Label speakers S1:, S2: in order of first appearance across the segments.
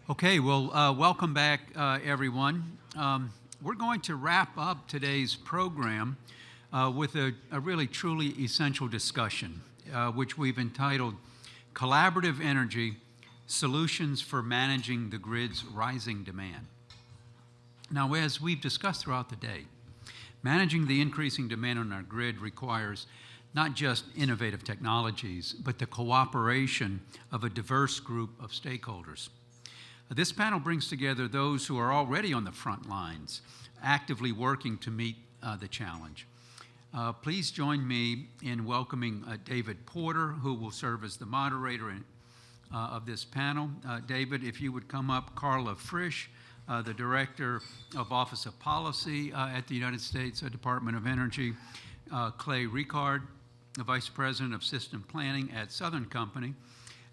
S1: Okay, well, welcome back, everyone. We're going to wrap up today's program with a really truly essential discussion, which we've entitled Collaborative Energy Solutions for Managing the Grid's Rising Demand. Now, as we've discussed throughout the day, managing the increasing demand on our grid requires not just innovative technologies, but the cooperation of a diverse group of stakeholders. This panel brings together those who are already on the front lines, actively working to meet the challenge. Please join me in welcoming David Porter, who will serve as the moderator of this panel. David, if you would come up. Carla Frisch, the Director of Office of Policy at the United States Department of Energy. Clay Rikard, the Vice President of System Planning at Southern Company.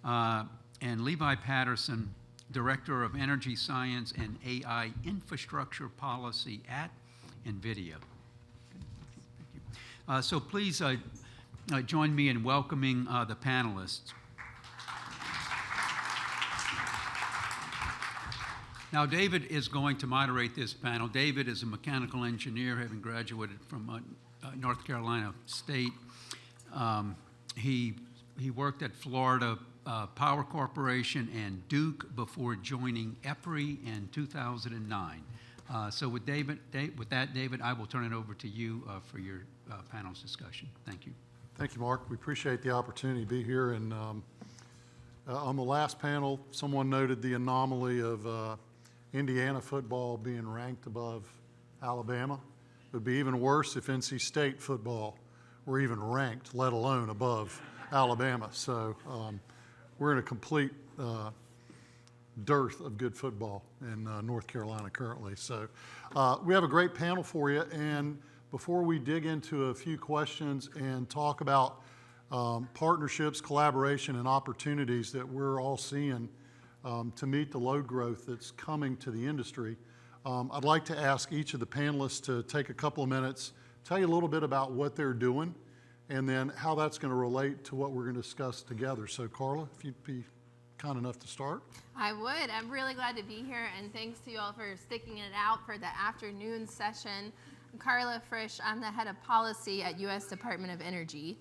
S1: And Levi Patterson, Director of Energy Science and AI Infrastructure Policy at NVIDIA. Thank you. So please join me in welcoming the panelists. Now, David is going to moderate this panel. David is a mechanical engineer, having graduated from North Carolina State. He worked at Florida Power Corporation and Duke before joining EPRI in 2009. So with that, David, I will turn it over to you for your panel's discussion. Thank you.
S2: Thank you, Mark. We appreciate the opportunity to be here. And on the last panel, someone noted the anomaly of Indiana football being ranked above Alabama. It would be even worse if NC State football were even ranked, let alone above Alabama. So we're in a complete dearth of good football in North Carolina currently. So we have a great panel for you. And before we dig into a few questions and talk about partnerships, collaboration, and opportunities that we're all seeing to meet the load growth that's coming to the industry, I'd like to ask each of the panelists to take a couple of minutes, tell you a little bit about what they're doing, and then how that's going to relate to what we're going to discuss together. So, Carla, if you'd be kind enough to start.
S3: I would. I'm really glad to be here, and thanks to you all for sticking it out for the afternoon session. I'm Carla Frisch. I'm the head of policy at U.S. Department of Energy.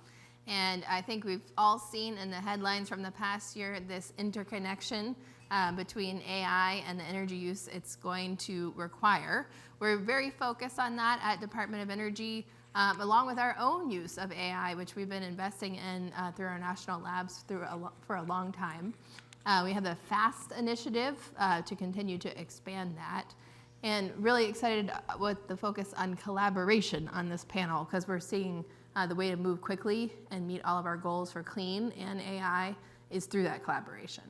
S3: And I think we've all seen in the headlines from the past year this interconnection between AI and the energy use it's going to require. We're very focused on that at Department of Energy, along with our own use of AI, which we've been investing in through our national labs for a long time. We have the FAST initiative to continue to expand that. And really excited with the focus on collaboration on this panel, because we're seeing the way to move quickly and meet all of our goals for clean and AI is through that collaboration.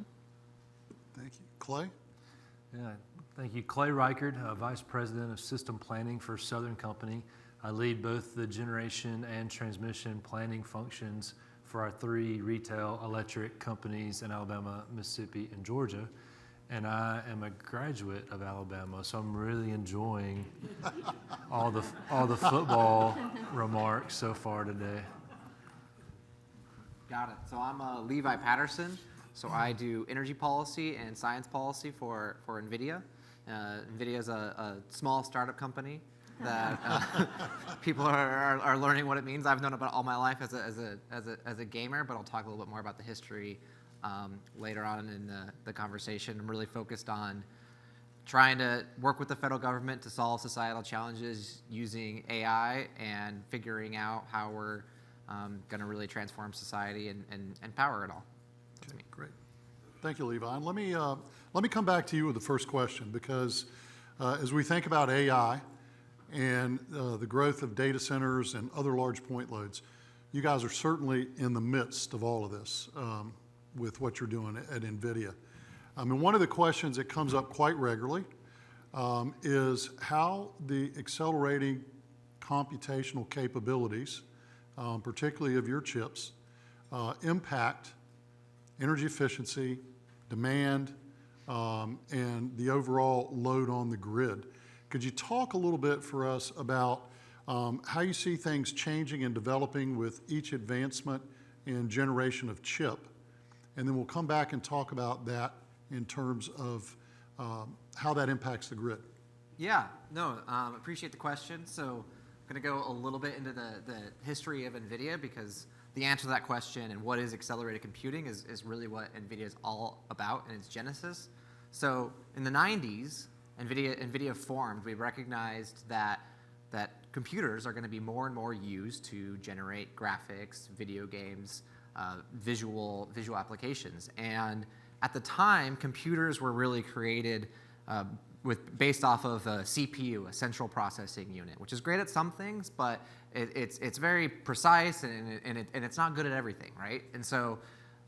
S2: Thank you. Clay?
S4: Yeah, thank you. Clay Rikard, Vice President of System Planning for Southern Company. I lead both the generation and transmission planning functions for our 3 retail electric companies in Alabama, Mississippi, and Georgia. And I am a graduate of Alabama, so I'm really enjoying all the football remarks so far today.
S5: Got it. So I'm Levi Patterson. So I do energy policy and science policy for NVIDIA. NVIDIA is a small startup company that people are learning what it means. I've known about all my life as a gamer, but I'll talk a little bit more about the history later on in the conversation. I'm really focused on trying to work with the federal government to solve societal challenges using AI and figuring out how we're going to really transform society and power it all.
S2: Okay, great. Thank you, Levi. And let me come back to you with the first question, because as we think about AI and the growth of data centers and other large point loads, you guys are certainly in the midst of all of this with what you're doing at NVIDIA. I mean, one of the questions that comes up quite regularly is how the accelerating computational capabilities, particularly of your chips, impact energy efficiency, demand, and the overall load on the grid. Could you talk a little bit for us about how you see things changing and developing with each advancement in generation of chip? And then we'll come back and talk about that in terms of how that impacts the grid.
S5: Yeah, no, appreciate the question. So I'm going to go a little bit into the history of NVIDIA, because the answer to that question and what is accelerated computing is really what NVIDIA is all about in its genesis. So in the 90s, NVIDIA formed. We recognized that computers are going to be more and more used to generate graphics, video games, visual applications. And at the time, computers were really created based off of a CPU, a central processing unit, which is great at some things, but it's very precise and it's not good at everything, right? And so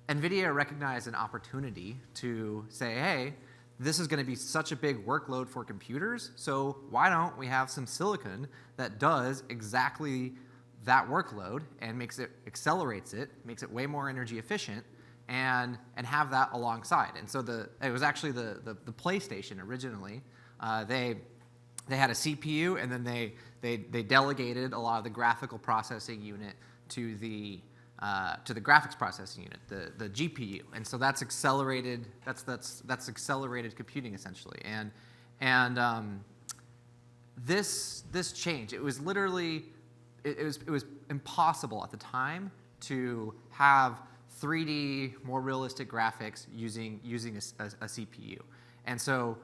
S5: NVIDIA recognized an opportunity to say, hey, this is going to be such a big workload for computers, so why don't we have some silicon that does exactly that workload and accelerates it, makes it way more energy efficient, and have that alongside. And so it was actually the PlayStation originally. They had a CPU, and then they delegated a lot of the graphical processing unit to the graphics processing unit, the GPU, and so that's accelerated. That's accelerated computing essentially. And this change, it was literally it was impossible at the time to have 3D, more realistic graphics using a CPU, and so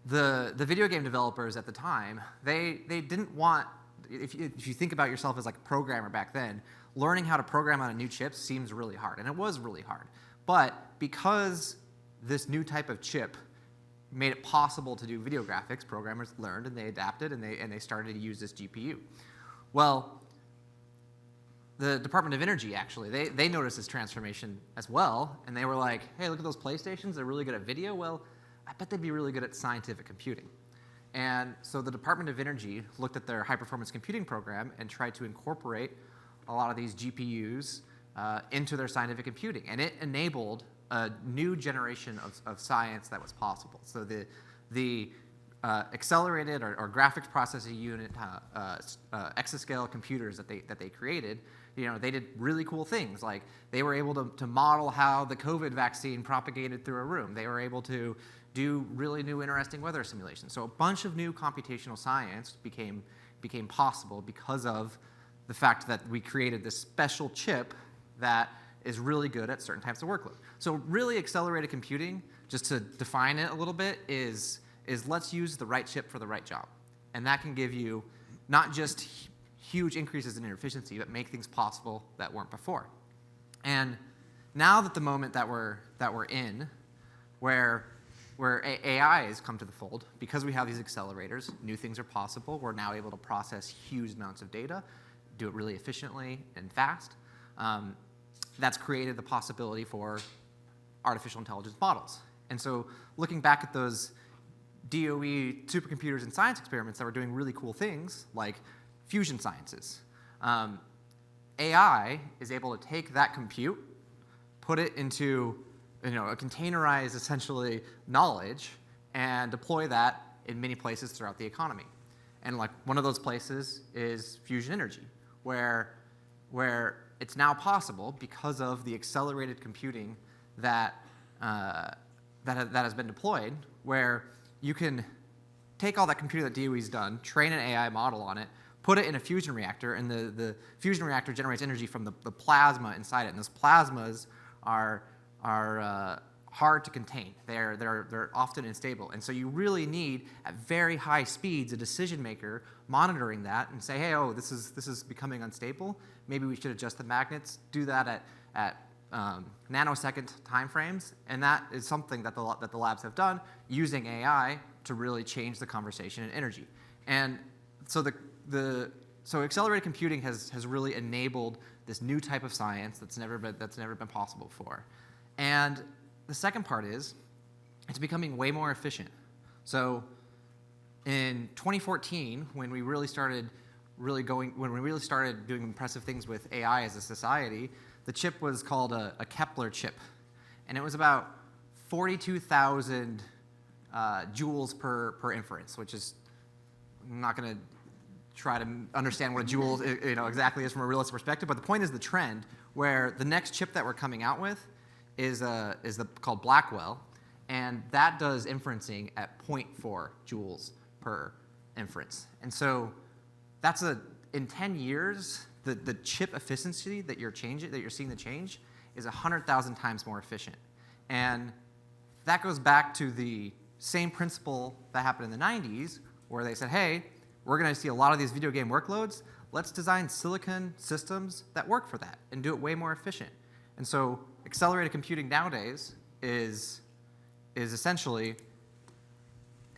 S5: the video game developers at the time they didn't want. If you think about yourself as like a programmer back then, learning how to program on a new chip seems really hard, and it was really hard. But because this new type of chip made it possible to do video graphics, programmers learned and they adapted and they started to use this GPU. Well, the Department of Energy actually, they noticed this transformation as well, and they were like, hey, look at those PlayStations, they're really good at video. Well, I bet they'd be really good at scientific computing. And so the Department of Energy looked at their high-performance computing program and tried to incorporate a lot of these GPUs into their scientific computing. And it enabled a new generation of science that was possible. So the accelerated or graphics processing unit exascale computers that they created, they did really cool things. Like they were able to model how the COVID vaccine propagated through a room. They were able to do really new interesting weather simulations. So a bunch of new computational science became possible because of the fact that we created this special chip that is really good at certain types of workload. So really accelerated computing, just to define it a little bit, is let's use the right chip for the right job. And that can give you not just huge increases in efficiency, but make things possible that weren't before. And now that the moment that we're in, where AI has come to the fold, because we have these accelerators, new things are possible. We're now able to process huge amounts of data, do it really efficiently and fast. That's created the possibility for artificial intelligence models. And so looking back at those DOE supercomputers and science experiments that were doing really cool things, like fusion sciences, AI is able to take that compute, put it into a containerized, essentially, knowledge, and deploy that in many places throughout the economy. And like one of those places is fusion energy, where it's now possible because of the accelerated computing that has been deployed, where you can take all that computing that DOE's done, train an AI model on it, put it in a fusion reactor, and the fusion reactor generates energy from the plasma inside it. And those plasmas are hard to contain. They're often unstable. And so you really need, at very high speeds, a decision maker monitoring that and say, hey, this is becoming unstable. Maybe we should adjust the magnets. Do that at nanosecond timeframes. And that is something that the labs have done using AI to really change the conversation in energy. And so so accelerated computing has really enabled this new type of science that's never been possible before. And the second part is it's becoming way more efficient. So in 2014, when we really started doing impressive things with AI as a society, the chip was called a Kepler chip, and it was about 42,000 joules per inference, which is, I'm not going to try to understand what a joule exactly is from a realistic perspective, but the point is the trend, where the next chip that we're coming out with is called Blackwell, And that does inferencing at 0.4 joules per inference. And so that's in 10 years, the chip efficiency that you're seeing the change is 100,000 times more efficient. And that goes back to the same principle that happened in the 90s, where they said, hey, we're going to see a lot of these video game workloads. Let's design silicon systems that work for that and do it way more efficient. And so accelerated computing nowadays is essentially,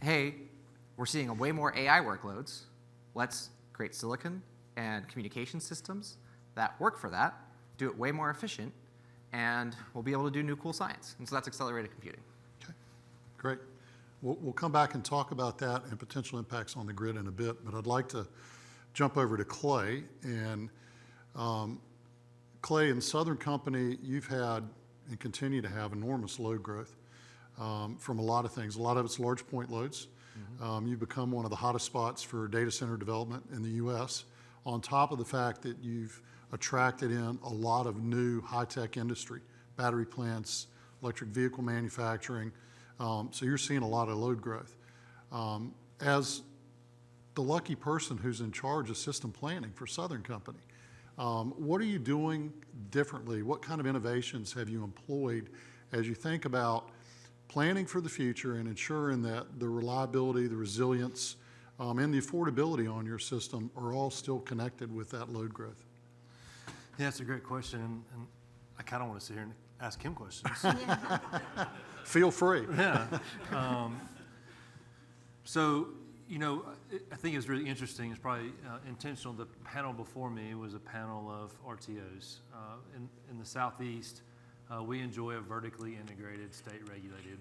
S5: hey, we're seeing way more AI workloads. Let's create silicon and communication systems that work for that, do it way more efficient, and we'll be able to do new cool science. And so that's accelerated computing.
S2: Okay, great. We'll come back and talk about that and potential impacts on the grid in a bit, but I'd like to jump over to Clay. And Clay, in Southern Company, you've had and continue to have enormous load growth from a lot of things. A lot of it's large point loads. You've become one of the hottest spots for data center development in the U.S., on top of the fact that you've attracted in a lot of new high-tech industry, battery plants, electric vehicle manufacturing. So you're seeing a lot of load growth. As the lucky person who's in charge of system planning for Southern Company, what are you doing differently? What kind of innovations have you employed as you think about planning for the future and ensuring that the reliability, the resilience, and the affordability on your system are all still connected with that load growth?
S4: Yeah, that's a great question, and I kind of want to sit here and ask him questions.
S2: Feel free.
S4: Yeah. So, I think it's really interesting. It's probably intentional. The panel before me was a panel of RTOs. In the Southeast, we enjoy a vertically integrated, state-regulated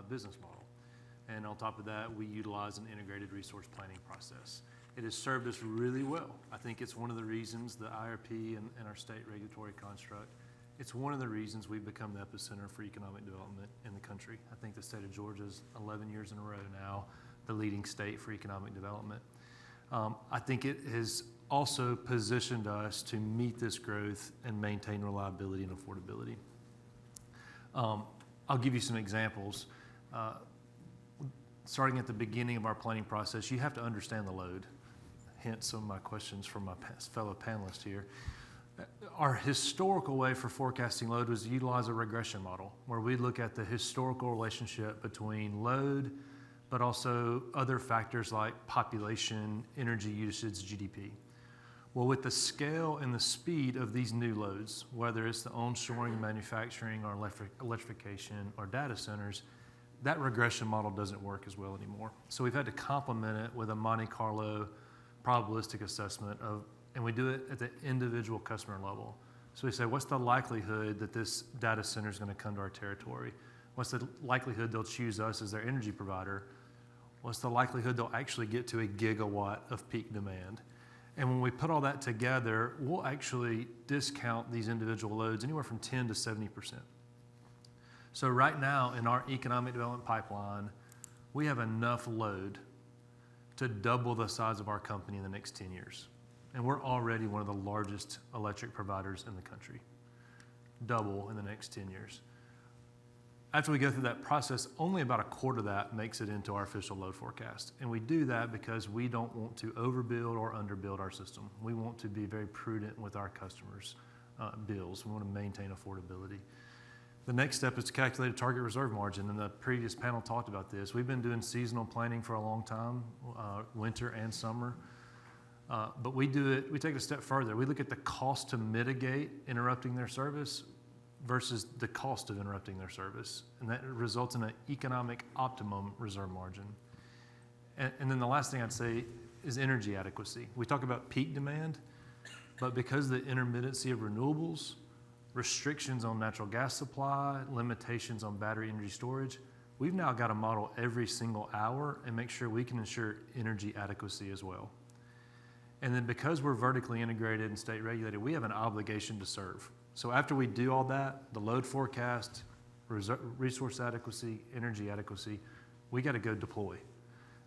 S4: business model. And on top of that, we utilize an integrated resource planning process. It has served us really well. I think it's one of the reasons the IRP and our state regulatory construct, it's one of the reasons we've become the epicenter for economic development in the country. I think the state of Georgia is 11 years in a row now the leading state for economic development. I think it has also positioned us to meet this growth and maintain reliability and affordability. I'll give you some examples. Starting at the beginning of our planning process, you have to understand the load. Hence some of my questions from my fellow panelists here. Our historical way for forecasting load was to utilize a regression model, where we look at the historical relationship between load, but also other factors like population, energy usage, GDP. Well, with the scale and the speed of these new loads, whether it's the onshoring, manufacturing, or electrification, or data centers, that regression model doesn't work as well anymore. So we've had to complement it with a Monte Carlo probabilistic assessment and we do it at the individual customer level. So we say, what's the likelihood that this data center is going to come to our territory? What's the likelihood they'll choose us as their energy provider? What's the likelihood they'll actually get to a gigawatt of peak demand? And when we put all that together, we'll actually discount these individual loads anywhere from 10 to 70%. So right now in our economic development pipeline, we have enough load to double the size of our company in the next 10 years. And we're already one of the largest electric providers in the country. Double in the next 10 years. After we go through that process, only about a quarter of that makes it into our official load forecast. And we do that because we don't want to overbuild or underbuild our system. We want to be very prudent with our customers' bills. We want to maintain affordability. The next step is to calculate a target reserve margin, and the previous panel talked about this. We've been doing seasonal planning for a long time, winter and summer, but we take it a step further. We look at the cost to mitigate interrupting their service versus the cost of interrupting their service, and that results in an economic optimum reserve margin. And then the last thing I'd say is energy adequacy. We talk about peak demand, but because of the intermittency of renewables, restrictions on natural gas supply, limitations on battery energy storage, we've now got to model every single hour and make sure we can ensure energy adequacy as well. And then because we're vertically integrated and state regulated, we have an obligation to serve. So after we do all that, the load forecast, resource adequacy, energy adequacy, we got to go deploy.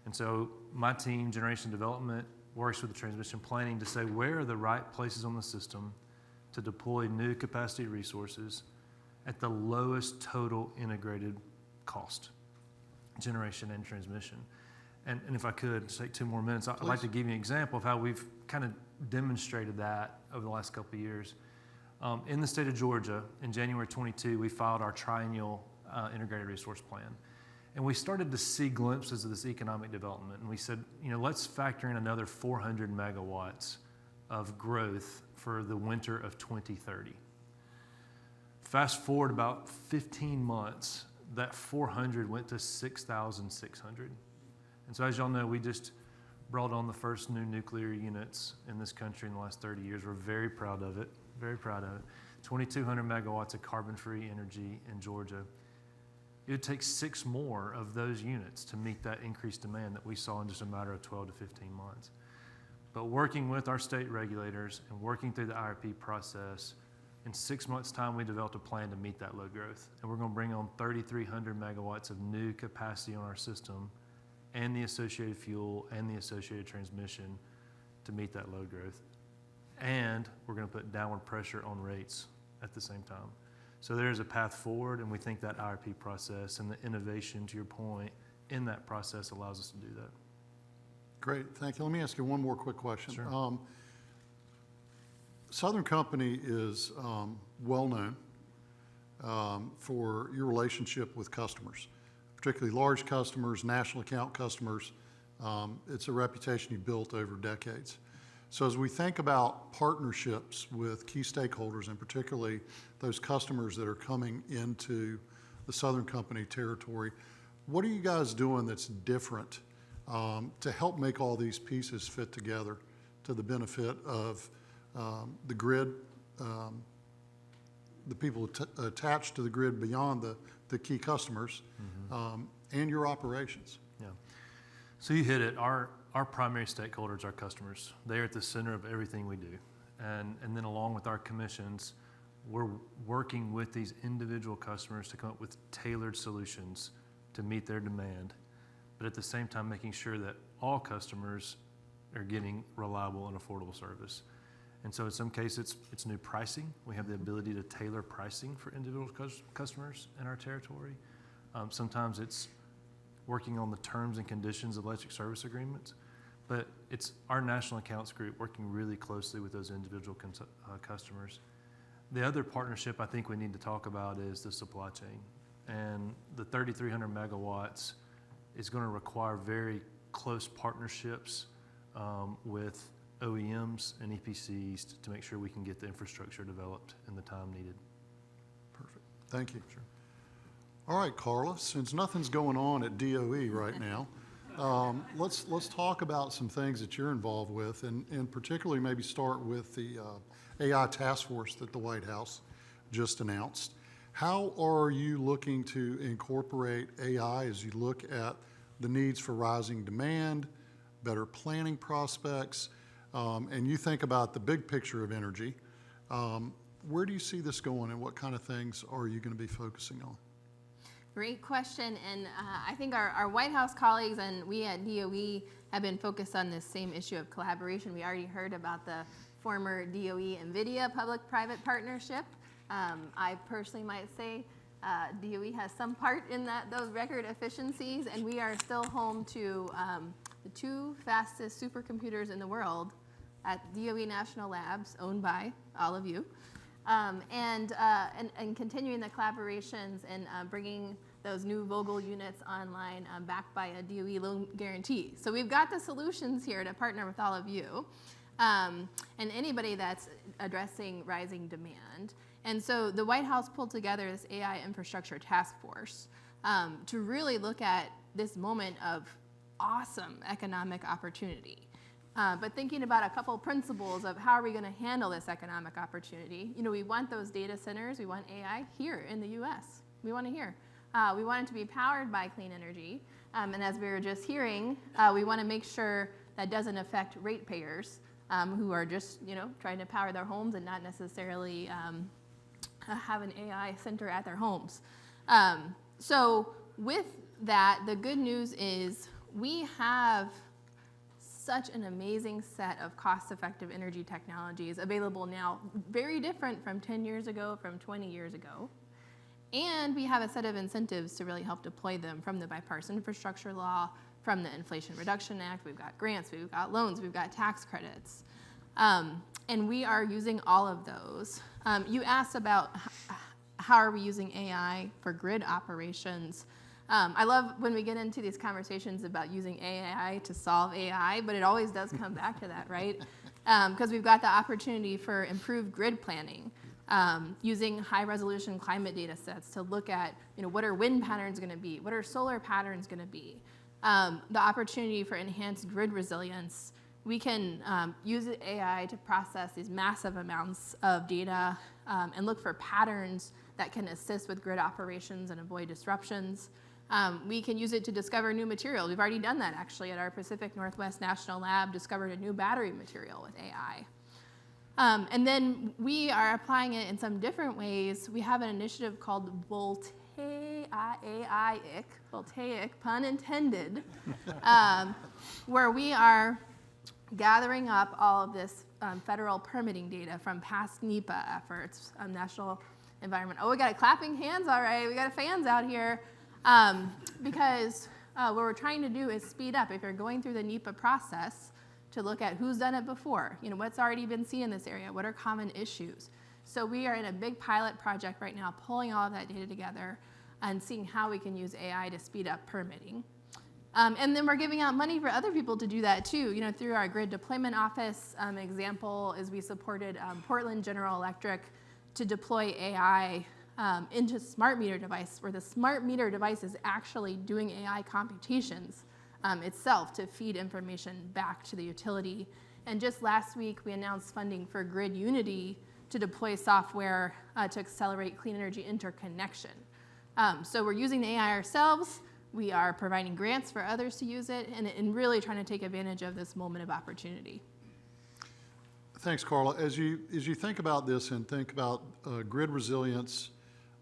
S4: And so my team, Generation Development, works with the transmission planning to say where are the right places on the system to deploy new capacity resources at the lowest total integrated cost, generation and transmission. And if I could just take 2 more minutes, I'd like to give you an example of how we've kind of demonstrated that over the last couple of years. In the state of Georgia, in January 22, we filed our triennial integrated resource plan. And we started to see glimpses of this economic development. And we said, let's factor in another 400 megawatts of growth for the winter of 2030. Fast forward about 15 months, that 400 went to 6,600. And so as y'all know, we just brought on the first new nuclear units in this country in the last 30 years. We're very proud of it, very proud of it. 2,200 megawatts of carbon-free energy in Georgia. It would take 6 more of those units to meet that increased demand that we saw in just a matter of 12 to 15 months. But working with our state regulators and working through the IRP process, in 6 months' time, we developed a plan to meet that load growth. And we're going to bring on 3,300 megawatts of new capacity on our system and the associated fuel and the associated transmission to meet that load growth. And we're going to put downward pressure on rates at the same time. So there's a path forward, and we think that IRP process and the innovation, to your point, in that process allows us to do that.
S2: Great, thank you. Let me ask you one more quick question.
S4: Sure.
S2: Southern Company is well-known for your relationship with customers, particularly large customers, national account customers. It's a reputation you built over decades. So as we think about partnerships with key stakeholders, and particularly those customers that are coming into the Southern Company territory, what are you guys doing that's different to help make all these pieces fit together to the benefit of the grid, the people attached to the grid beyond the key customers, and your operations?
S4: Yeah. So you hit it. Our primary stakeholders are customers. They are at the center of everything we do. And then along with our commissions, we're working with these individual customers to come up with tailored solutions to meet their demand, but at the same time making sure that all customers are getting reliable and affordable service. And so in some cases, it's new pricing. We have the ability to tailor pricing for individual customers in our territory. Sometimes it's working on the terms and conditions of electric service agreements, but it's our national accounts group working really closely with those individual customers. The other partnership I think we need to talk about is the supply chain. And the 3,300 megawatts is going to require very close partnerships with OEMs and EPCs to make sure we can get the infrastructure developed in the time needed.
S2: Perfect. Thank you. Sure. All right, Carla, since nothing's going on at DOE right now, let's talk about some things that you're involved with, and particularly maybe start with the AI task force that the White House just announced. How are you looking to incorporate AI as you look at the needs for rising demand, better planning prospects, and you think about the big picture of energy? Where do you see this going, and what kind of things are you going to be focusing on?
S3: Great question, and I think our White House colleagues and we at DOE have been focused on this same issue of collaboration. We already heard about the former DOE NVIDIA public-private partnership. I personally might say DOE has some part in those record efficiencies, and we are still home to the 2 fastest supercomputers in the world at DOE National Labs, owned by all of you. And continuing the collaborations and bringing those new Vogtle units online backed by a DOE loan guarantee. So we've got the solutions here to partner with all of you and anybody that's addressing rising demand. And so the White House pulled together this AI infrastructure task force to really look at this moment of awesome economic opportunity. But thinking about a couple principles of how are we going to handle this economic opportunity. We want those data centers, we want AI here in the US. We want it here. We want it to be powered by clean energy. And as we were just hearing, we want to make sure that doesn't affect ratepayers who are just trying to power their homes and not necessarily have an AI center at their homes. So with that, the good news is we have such an amazing set of cost-effective energy technologies available now, very different from 10 years ago, from 20 years ago. And we have a set of incentives to really help deploy them from the bipartisan infrastructure law, from the Inflation Reduction Act. We've got grants, we've got loans, we've got tax credits. And we are using all of those. You asked about how are we using AI for grid operations. I love when we get into these conversations about using AI to solve AI, but it always does come back to that, right? Because we've got the opportunity for improved grid planning, using high-resolution climate data sets to look at, what are wind patterns going to be? What are solar patterns going to be? The opportunity for enhanced grid resilience. We can use AI to process these massive amounts of data and look for patterns that can assist with grid operations and avoid disruptions. We can use it to discover new materials. We've already done that, actually, at our Pacific Northwest National Lab, discovered a new battery material with AI. And then we are applying it in some different ways. We have an initiative called Voltaic, pun intended, where we are gathering up all of this federal permitting data from past NEPA efforts, National Environment. Oh, we got clapping hands, all right. We got fans out here. Because what we're trying to do is speed up. If you're going through the NEPA process to look at who's done it before, what's already been seen in this area, what are common issues. So we are in a big pilot project right now, pulling all of that data together and seeing how we can use AI to speed up permitting. And then we're giving out money for other people to do that too. Through our grid deployment office, example is we supported Portland General Electric to deploy AI into smart meter device, where the smart meter device is actually doing AI computations itself to feed information back to the utility. And just last week, we announced funding for Grid Unity to deploy software to accelerate clean energy interconnection. So we're using the AI ourselves. We are providing grants for others to use it, and really trying to take advantage of this moment of opportunity.
S2: Thanks, Carla. As you think about this and think about grid resilience,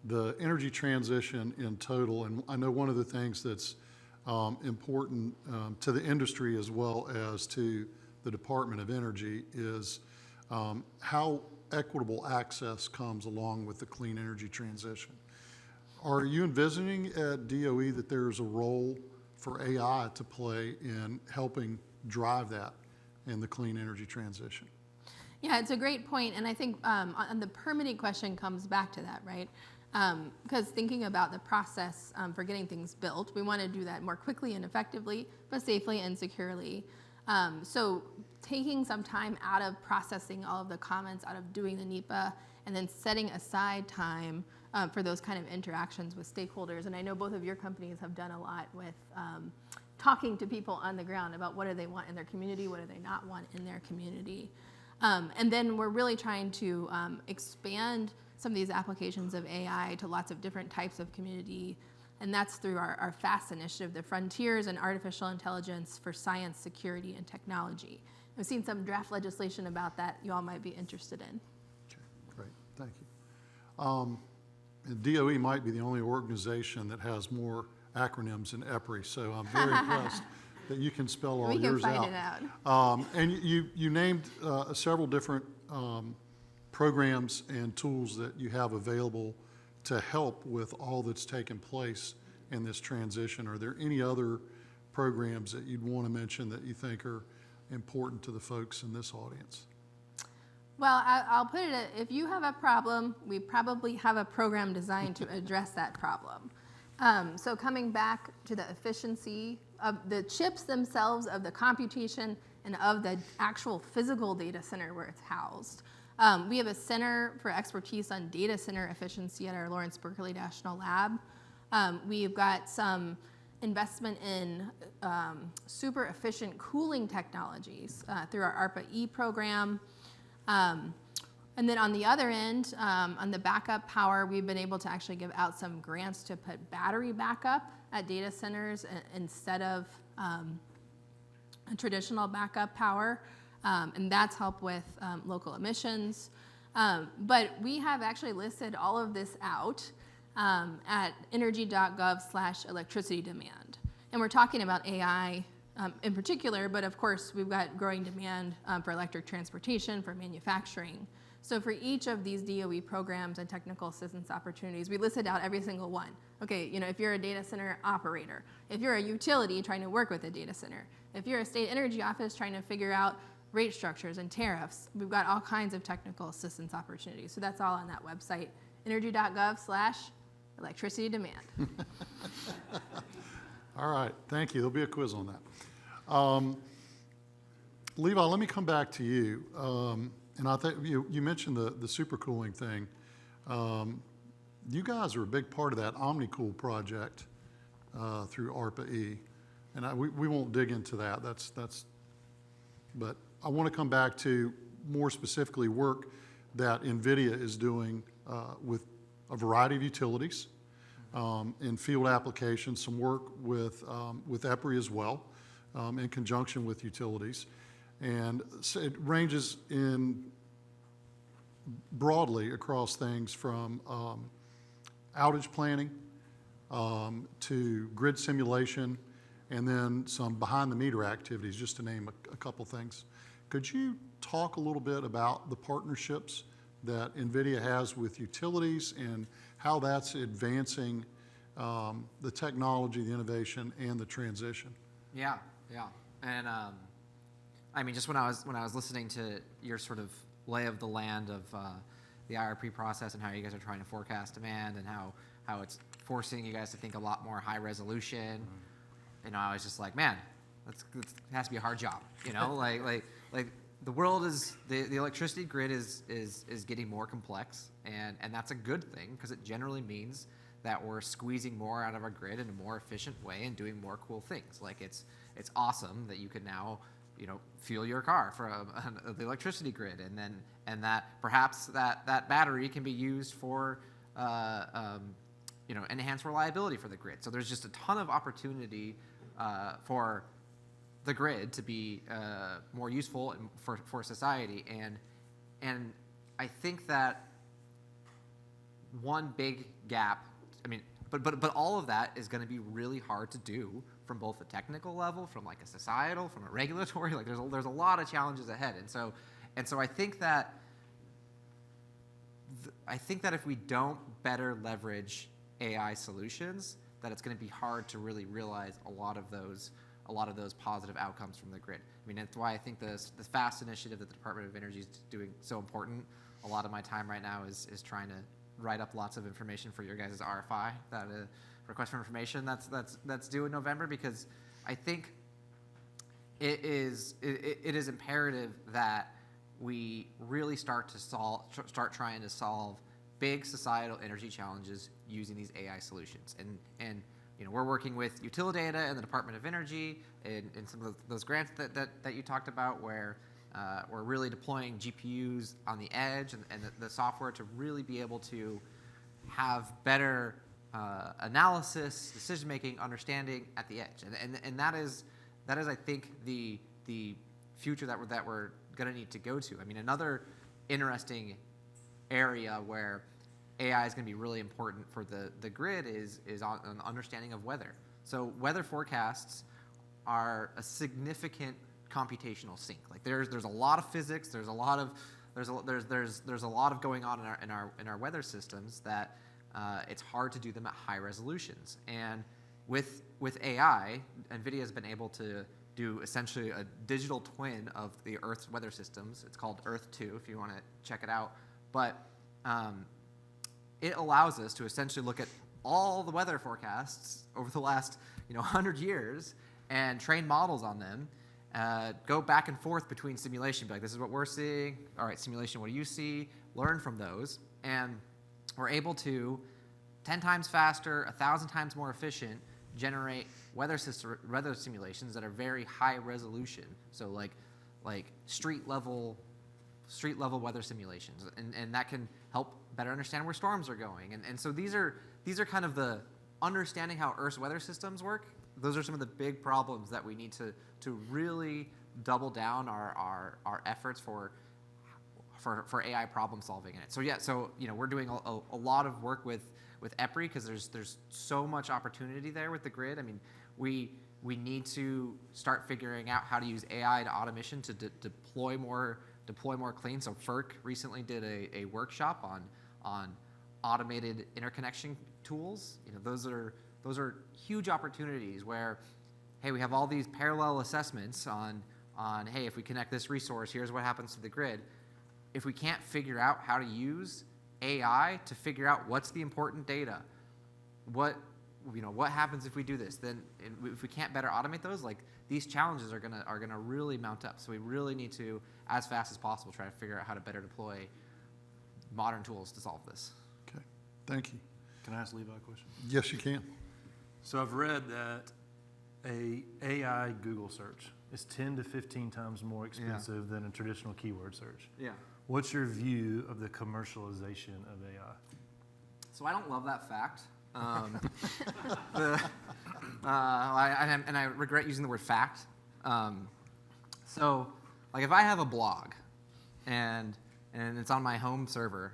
S2: the energy transition in total, and I know one of the things that's important to the industry as well as to the Department of Energy is how equitable access comes along with the clean energy transition. Are you envisioning at DOE that there's a role for AI to play in helping drive that in the clean energy transition?
S3: Yeah, it's a great point, and I think on the permitting question comes back to that, right? Because thinking about the process for getting things built, we want to do that more quickly and effectively, but safely and securely. So taking some time out of processing all of the comments, out of doing the NEPA, and then setting aside time for those kind of interactions with stakeholders. And I know both of your companies have done a lot with talking to people on the ground about what do they want in their community, what do they not want in their community. And then we're really trying to expand some of these applications of AI to lots of different types of community, and that's through our FAST initiative, the Frontiers in Artificial Intelligence for Science, Security, and Technology. I've seen some draft legislation about that you all might be interested in.
S2: Okay, great, thank you. And DOE might be the only organization that has more acronyms than EPRI, so I'm very impressed that you can spell all yours out.
S3: We can find it out.
S2: And you named several different programs and tools that you have available to help with all that's taken place in this transition. Are there any other programs that you'd want to mention that you think are important to the folks in this audience?
S3: Well, I'll put it, if you have a problem, we probably have a program designed to address that problem. So coming back to the efficiency of the chips themselves, of the computation, and of the actual physical data center where it's housed. We have a Center for Expertise on Data Center Efficiency at our Lawrence Berkeley National Lab. We've got some investment in super efficient cooling technologies through our ARPA-E program. And then on the other end, on the backup power, we've been able to actually give out some grants to put battery backup at data centers instead of traditional backup power. And that's helped with local emissions. But we have actually listed all of this out at energy.gov/electricity demand. And we're talking about AI in particular, but of course we've got growing demand for electric transportation, for manufacturing. So for each of these DOE programs and technical assistance opportunities, we listed out every single one. Okay, if you're a data center operator, if you're a utility trying to work with a data center, if you're a state energy office trying to figure out rate structures and tariffs, we've got all kinds of technical assistance opportunities. So that's all on that website, energy.gov/electricity demand.
S2: All right, thank you. There'll be a quiz on that. Levi, let me come back to you. And I think you mentioned the supercooling thing. You guys are a big part of that OmniCool project through ARPA-E. And we won't dig into that. But I want to come back to more specifically work that NVIDIA is doing with a variety of utilities in field applications, some work with EPRI as well, in conjunction with utilities. And so it ranges in broadly across things from outage planning to grid simulation, and then some behind-the-meter activities, just to name a couple things. Could you talk a little bit about the partnerships that NVIDIA has with utilities and how that's advancing the technology, the innovation, and the transition?
S5: Yeah. And I mean, just when I was listening to your sort of lay of the land of the IRP process and how you guys are trying to forecast demand and how it's forcing you guys to think a lot more high resolution, I was just like, man, it has to be a hard job, like the world is the electricity grid is getting more complex, and that's a good thing because it generally means that we're squeezing more out of our grid in a more efficient way and doing more cool things. Like it's awesome that you can now fuel your car from the electricity grid, and that perhaps that battery can be used for enhanced reliability for the grid. So there's just a ton of opportunity for the grid to be more useful for society, and I think that one big gap. I mean, but all of that is going to be really hard to do from both a technical level, from like a societal, from a regulatory. Like there's a lot of challenges ahead, and so I think that if we don't better leverage AI solutions, that it's going to be hard to really realize a lot of those positive outcomes from the grid. I mean, that's why I think the FAST initiative that the Department of Energy is doing so important. A lot of my time right now is trying to write up lots of information for your guys' RFI, that request for information that's due in November, because I think it is imperative that we really start trying to solve big societal energy challenges using these AI solutions. And we're working with Utilidata and the Department of Energy in some of those grants that you talked about, where we're really deploying GPUs on the edge and the software to really be able to have better analysis, decision-making, understanding at the edge. And that is I think the future that we're going to need to go to. I mean, another interesting area where AI is going to be really important for the grid is on an understanding of weather. So weather forecasts are a significant computational sink. Like there's a lot of physics. There's a lot of going on in our weather systems that it's hard to do them at high resolutions. And with AI, NVIDIA has been able to do essentially a digital twin of the Earth's weather systems. It's called Earth 2, if you want to check it out. But it allows us to essentially look at all the weather forecasts over the last 100 years and train models on them, go back and forth between simulation, be like, this is what we're seeing. All right, simulation, what do you see? Learn from those. And we're able to, 10 times faster, 1,000 times more efficient, generate weather simulations that are very high resolution. So like street level weather simulations, and that can help better understand where storms are going. And so these are kind of the understanding how Earth's weather systems work. Those are some of the big problems that we need to really double down our efforts for AI problem solving in it. So we're doing a lot of work with EPRI because there's so much opportunity there with the grid. I mean, we need to start figuring out how to use AI to automation to deploy more deploy more clean. So FERC recently did a workshop on automated interconnection tools. Those are huge opportunities where, hey, we have all these parallel assessments on hey, if we connect this resource, here's what happens to the grid. If we can't figure out how to use AI to figure out what's the important data, what happens if we do this, then if we can't better automate those, like these challenges are gonna really mount up. So we really need to, as fast as possible, try to figure out how to better deploy modern tools to solve this.
S2: Okay, thank you.
S4: Can I ask Levi a question?
S2: Yes, you can.
S4: So I've read that a AI Google search is 10 to 15 times more expensive than a traditional keyword search.
S5: Yeah.
S4: What's your view of the commercialization of AI?
S5: So I don't love that fact. I regret using the word fact. So, like, if I have a blog, and it's on my home server,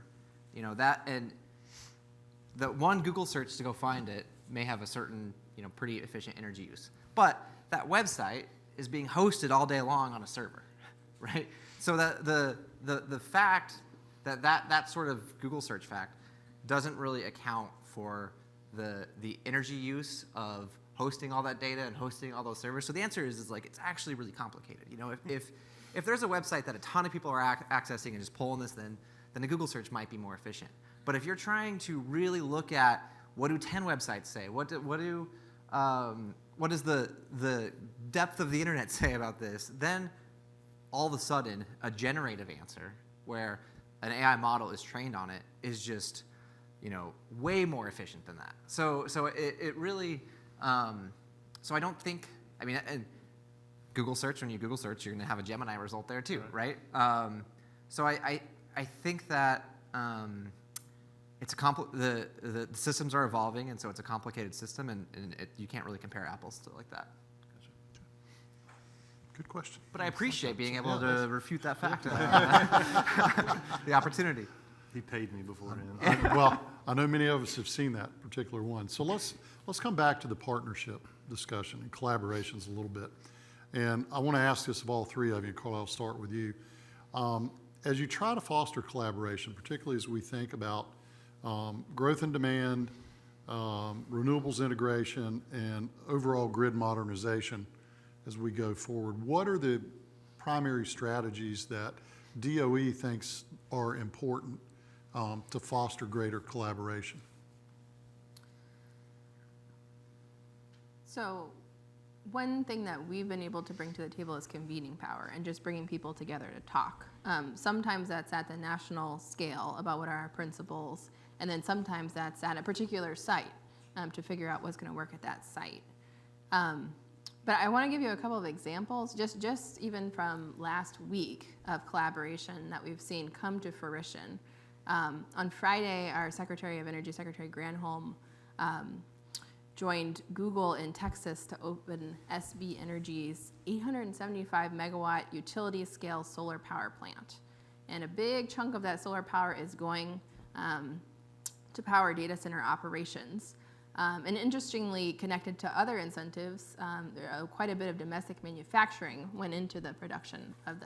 S5: and the one Google search to go find it may have a certain, pretty efficient energy use, but that website is being hosted all day long on a server, right? So the fact that sort of Google search fact doesn't really account for the energy use of hosting all that data and hosting all those servers. So the answer is like it's actually really complicated. If there's a website that a ton of people are accessing and just pulling this, then a Google search might be more efficient. But if you're trying to really look at what do 10 websites say, what does the depth of the internet say about this, then all of a sudden a generative answer where an AI model is trained on it is just way more efficient than that. So it really, so I don't think, and Google search, when you Google search, you're going to have a Gemini result there too, right? So I think that it's the systems are evolving, and so it's a complicated system, and you can't really compare apples to it like that.
S2: Gotcha. Good question.
S5: But I appreciate being able to refute that fact, the opportunity.
S4: He paid me beforehand.
S2: Well, I know many of us have seen that particular one. So let's come back to the partnership discussion and collaborations a little bit. And I want to ask this of all three of you. Carla, I'll start with you. As you try to foster collaboration, particularly as we think about growth and demand, renewables integration, and overall grid modernization as we go forward, what are the primary strategies that DOE thinks are important to foster greater collaboration?
S3: So one thing that we've been able to bring to the table is convening power and just bringing people together to talk. Sometimes that's at the national scale about what are our principles, and then sometimes that's at a particular site to figure out what's going to work at that site. But I want to give you a couple of examples, just even from last week, of collaboration that we've seen come to fruition. On Friday, our Secretary of Energy, Secretary Granholm, joined Google in Texas to open SB Energy's 875 megawatt utility scale solar power plant. And a big chunk of that solar power is going to power data center operations. And interestingly, connected to other incentives, quite a bit of domestic manufacturing went into the production of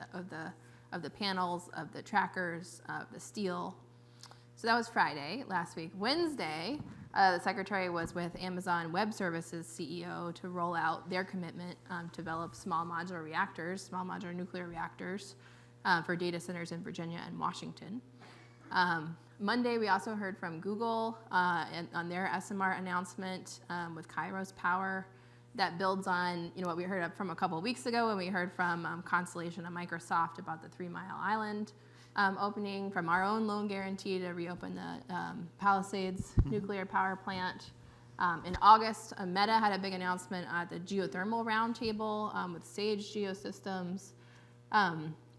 S3: the panels, of the trackers, of the steel. So that was Friday last week. Wednesday, the Secretary was with Amazon Web Services CEO to roll out their commitment to develop small modular nuclear reactors for data centers in Virginia and Washington. Monday, we also heard from Google on their SMR announcement with Kairos Power that builds on what we heard from a couple of weeks ago when we heard from Constellation and Microsoft about the 3 Mile Island opening, from our own loan guarantee to reopen the Palisades nuclear power plant. In August, Meta had a big announcement at the geothermal roundtable with Sage Geosystems.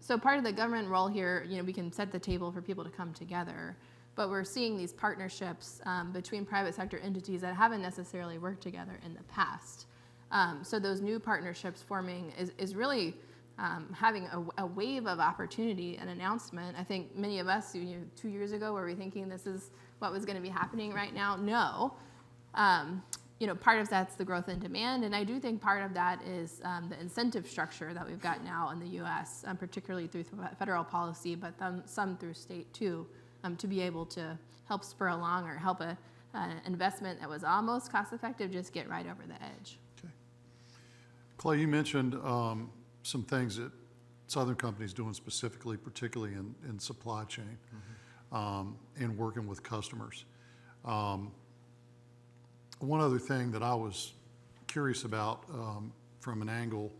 S3: So part of the government role here, we can set the table for people to come together, but we're seeing these partnerships between private sector entities that haven't necessarily worked together in the past. So those new partnerships forming is really having a wave of opportunity and announcement. I think many of us, 2 years ago, were we thinking this is what was going to be happening right now? No. part of that's the growth in demand, and I do think part of that is the incentive structure that we've got now in the U.S., particularly through federal policy, but some through state too, to be able to help spur along or help an investment that was almost cost-effective just get right over the edge.
S2: Okay. Clay, you mentioned some things that Southern Company's doing specifically, particularly in supply chain, and working with customers. One other thing that I was curious about from an angle,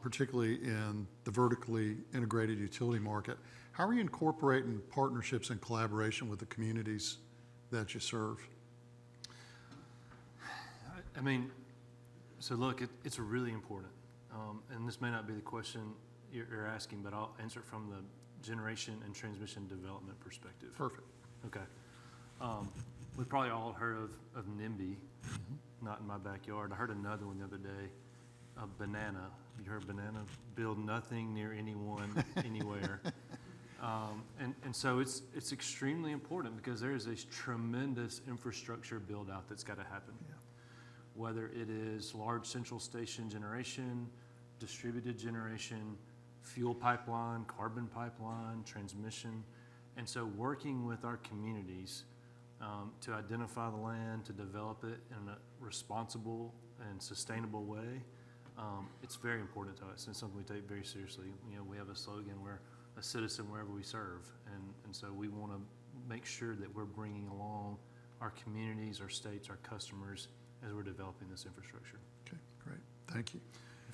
S2: particularly in the vertically integrated utility market, how are you incorporating partnerships and collaboration with the communities that you serve?
S4: I mean, so look, it's really important, and this may not be the question you're asking, but I'll answer it from the generation and transmission development perspective.
S2: Perfect.
S4: Okay. We've probably all heard of NIMBY, not in my backyard. I heard another one the other day, a banana. You heard banana? Build nothing near anyone, anywhere. And so it's extremely important because there is a tremendous infrastructure build out that's got to happen. Yeah. Whether it is large central station generation, distributed generation, fuel pipeline, carbon pipeline, transmission. And so working with our communities to identify the land, to develop it in a responsible and sustainable way, it's very important to us. It's something we take very seriously. We have a slogan, we're a citizen wherever we serve. And so we want to make sure that we're bringing along our communities, our states, our customers as we're developing this infrastructure.
S2: Okay, great. Thank you.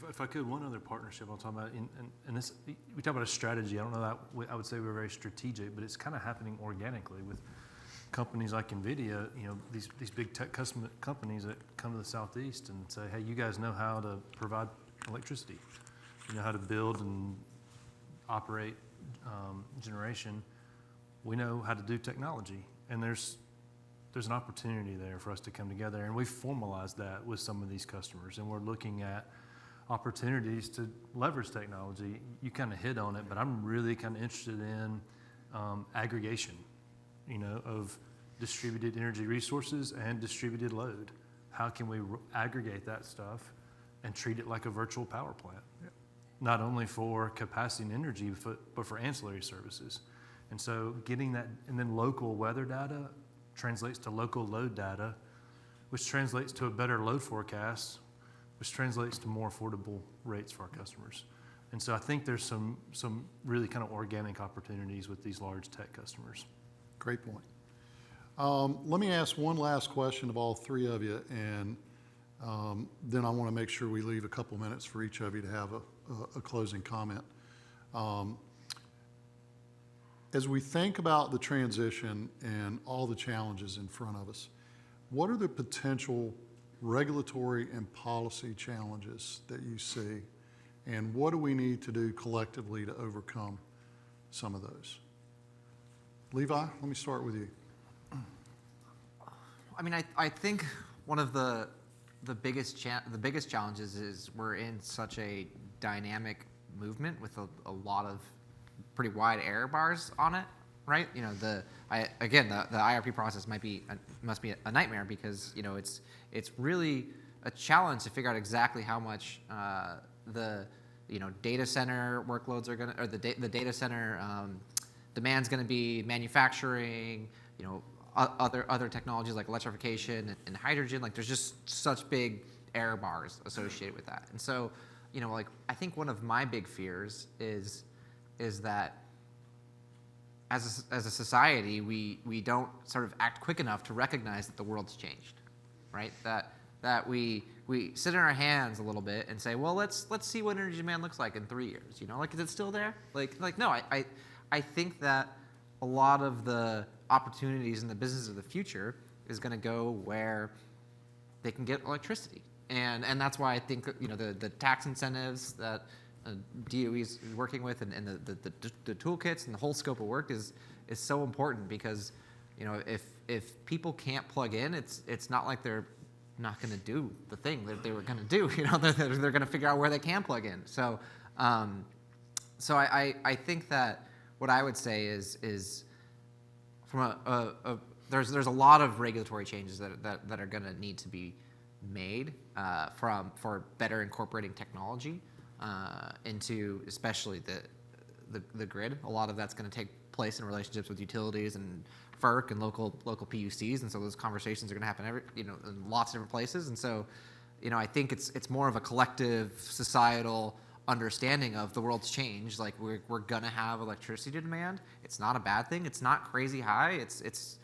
S4: If I could, one other partnership I'll talk about, and this, we talk about a strategy. I don't know that I would say we're very strategic, but it's kind of happening organically with companies like NVIDIA, these big tech companies that come to the Southeast and say, hey, you guys know how to provide electricity. You know how to build and operate generation. We know how to do technology. And there's an opportunity there for us to come together. And we've formalized that with some of these customers. And we're looking at opportunities to leverage technology. You kind of hit on it, but I'm really kind of interested in aggregation, of distributed energy resources and distributed load. How can we aggregate that stuff and treat it like a virtual power plant? Yep. Not only for capacity and energy, but for ancillary services. And so getting that, and then local weather data translates to local load data, which translates to a better load forecast, which translates to more affordable rates for our customers. And so I think there's some really kind of organic opportunities with these large tech customers.
S2: Great point. Let me ask one last question of all three of you, and then I want to make sure we leave a couple minutes for each of you to have a closing comment. As we think about the transition and all the challenges in front of us, what are the potential regulatory and policy challenges that you see, and what do we need to do collectively to overcome some of those? Levi, let me start with you.
S5: I mean, I think one of the biggest challenges is we're in such a dynamic movement with a lot of pretty wide error bars on it, right? The IRP process must be a nightmare because it's really a challenge to figure out exactly how much the data center workloads are gonna, or the data center demand's gonna be, manufacturing, other technologies like electrification and hydrogen. Like there's just such big error bars associated with that. And so, I think one of my big fears is that as a society, we don't sort of act quick enough to recognize that the world's changed, right? That we sit in our hands a little bit and say, well, let's see what energy demand looks like in 3 years. Is it still there? No, I think that a lot of the opportunities in the business of the future is going to go where they can get electricity. And that's why I think the tax incentives that DOE is working with and the toolkits and the whole scope of work is so important because if people can't plug in, it's not like they're not going to do the thing that they were going to do. They're going to figure out where they can plug in. So I think that what I would say is from a there's a lot of regulatory changes that are going to need to be made for better incorporating technology into especially the grid. A lot of that's going to take place in relationships with utilities and FERC and local PUCs, and so those conversations are going to happen in lots of different places. And so, I think it's more of a collective societal understanding of the world's changed. Like we're going to have electricity demand. It's not a bad thing. It's not crazy high. It's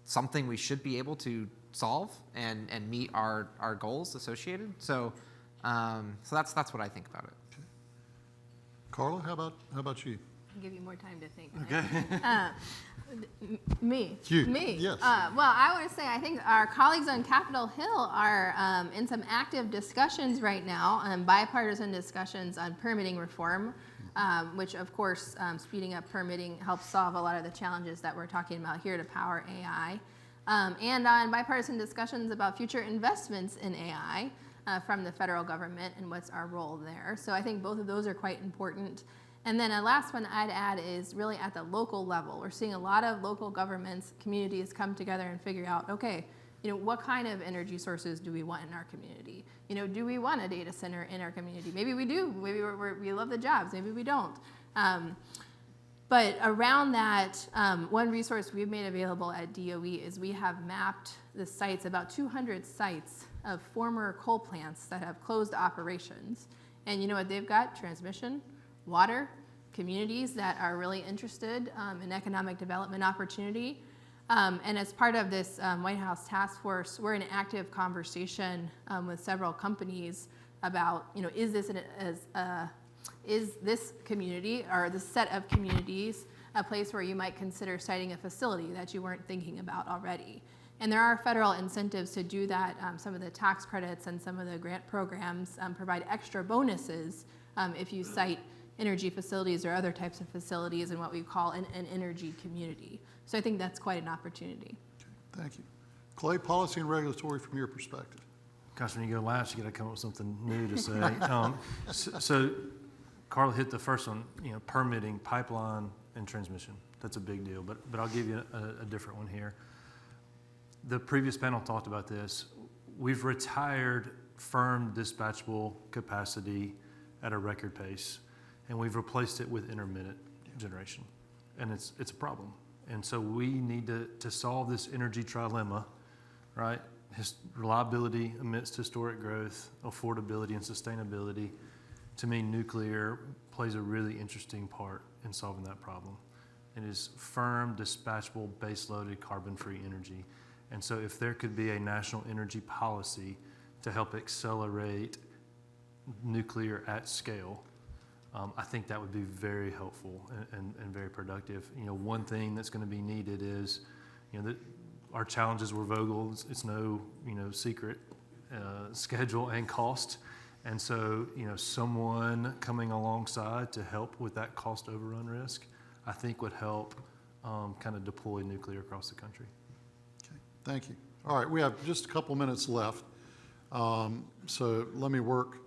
S5: something we should be able to solve and meet our goals associated. So that's what I think about it.
S2: Okay. Carla, how about you?
S3: I'll give you more time to think.
S2: Okay.
S3: Me.
S2: You.
S3: Me.
S2: Yes.
S3: Well, I want to say I think our colleagues on Capitol Hill are in some active discussions right now, bipartisan discussions on permitting reform, which of course speeding up permitting helps solve a lot of the challenges that we're talking about here to power AI, and on bipartisan discussions about future investments in AI from the federal government and what's our role there. So I think both of those are quite important. And then a last one I'd add is really at the local level. We're seeing a lot of local governments, communities come together and figure out, okay, what kind of energy sources do we want in our community? Do we want a data center in our community? Maybe we do. Maybe we love the jobs. Maybe we don't. But around that, one resource we've made available at DOE is we have mapped the sites, about 200 sites of former coal plants that have closed operations. And you know what they've got? Transmission, water, communities that are really interested in economic development opportunity. And as part of this White House task force, we're in active conversation with several companies about, is this community or this set of communities a place where you might consider siting a facility that you weren't thinking about already? And there are federal incentives to do that. Some of the tax credits and some of the grant programs provide extra bonuses if you cite energy facilities or other types of facilities in what we call an energy community. So I think that's quite an opportunity.
S2: Okay, thank you. Clay, policy and regulatory from your perspective.
S4: Gosh, when you go last, you got to come up with something new to say. So Carla hit the first one, permitting, pipeline, and transmission. That's a big deal, but I'll give you a different one here. The previous panel talked about this. We've retired firm dispatchable capacity at a record pace, and we've replaced it with intermittent generation, and it's a problem. And so we need to solve this energy trilemma, right? Reliability amidst historic growth, affordability, and sustainability. To me, nuclear plays a really interesting part in solving that problem. It is firm, dispatchable, base-loaded, carbon-free energy. And so if there could be a national energy policy to help accelerate nuclear at scale, I think that would be very helpful and very productive. One thing that's going to be needed is, that our challenges were Vogel. It's no, secret, schedule and cost. And so, someone coming alongside to help with that cost overrun risk, I think would help kind of deploy nuclear across the country.
S2: Okay, thank you. All right, we have just a couple minutes left. So let me work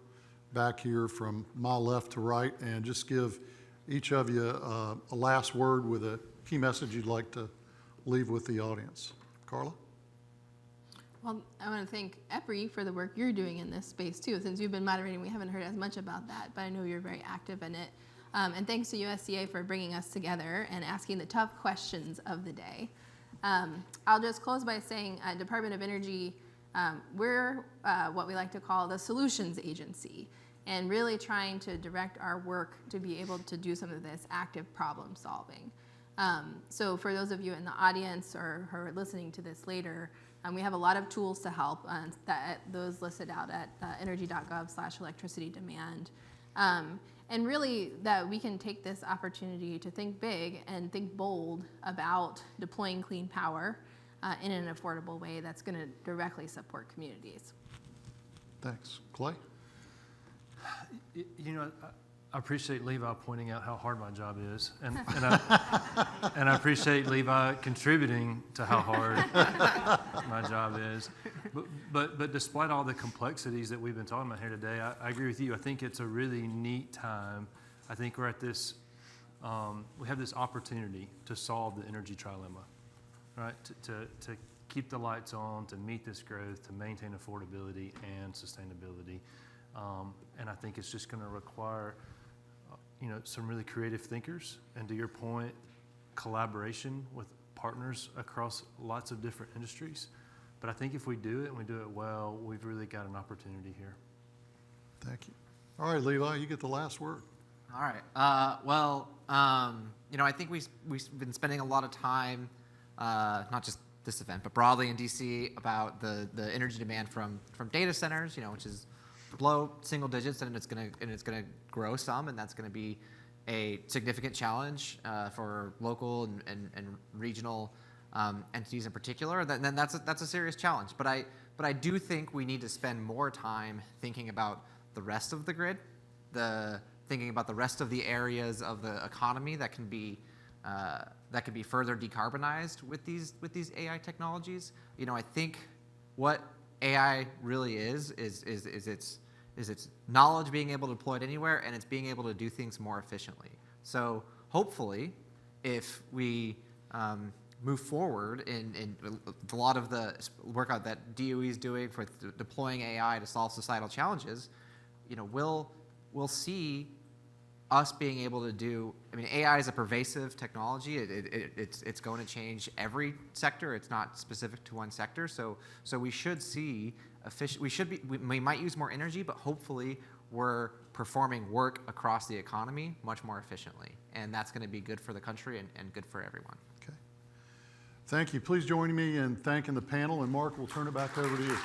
S2: back here from my left to right and just give each of you a last word with a key message you'd like to leave with the audience. Carla?
S3: Well, I want to thank EPRI for the work you're doing in this space too. Since you've been moderating, we haven't heard as much about that, but I know you're very active in it. And thanks to USDA for bringing us together and asking the tough questions of the day. I'll just close by saying Department of Energy, we're what we like to call the solutions agency, and really trying to direct our work to be able to do some of this active problem solving. So for those of you in the audience or who are listening to this later, we have a lot of tools to help, those listed out at energy.gov/electricity demand. And really that we can take this opportunity to think big and think bold about deploying clean power in an affordable way that's going to directly support communities.
S2: Thanks. Clay?
S4: I appreciate Levi pointing out how hard my job is, and I appreciate Levi contributing to how hard my job is. But despite all the complexities that we've been talking about here today, I agree with you. I think it's a really neat time. I think we're at this we have this opportunity to solve the energy trilemma, right? To keep the lights on, to meet this growth, to maintain affordability and sustainability. And I think it's just going to require, some really creative thinkers, and to your point, collaboration with partners across lots of different industries. But I think if we do it and we do it well, we've really got an opportunity here.
S2: Thank you. All right, Levi, you get the last word.
S5: All right. I think we've been spending a lot of time, not just this event, but broadly in DC about the energy demand from data centers, which is below single digits, and it's gonna grow some, and that's gonna be a significant challenge for local and regional entities in particular. Then that's a serious challenge. But I do think we need to spend more time thinking about the rest of the grid, thinking about the rest of the areas of the economy that can be further decarbonized with these AI technologies. I think what AI really is its knowledge being able to deploy it anywhere, and it's being able to do things more efficiently. So hopefully, if we move forward in a lot of the work that DOE is doing for deploying AI to solve societal challenges, we'll see us being able to do. I mean, AI is a pervasive technology. It's going to change every sector. It's not specific to one sector. So we should see we might use more energy, but hopefully we're performing work across the economy much more efficiently, and that's going to be good for the country and good for everyone.
S2: Okay. Thank you. Please join me in thanking the panel, and Mark, we'll turn it back over to you.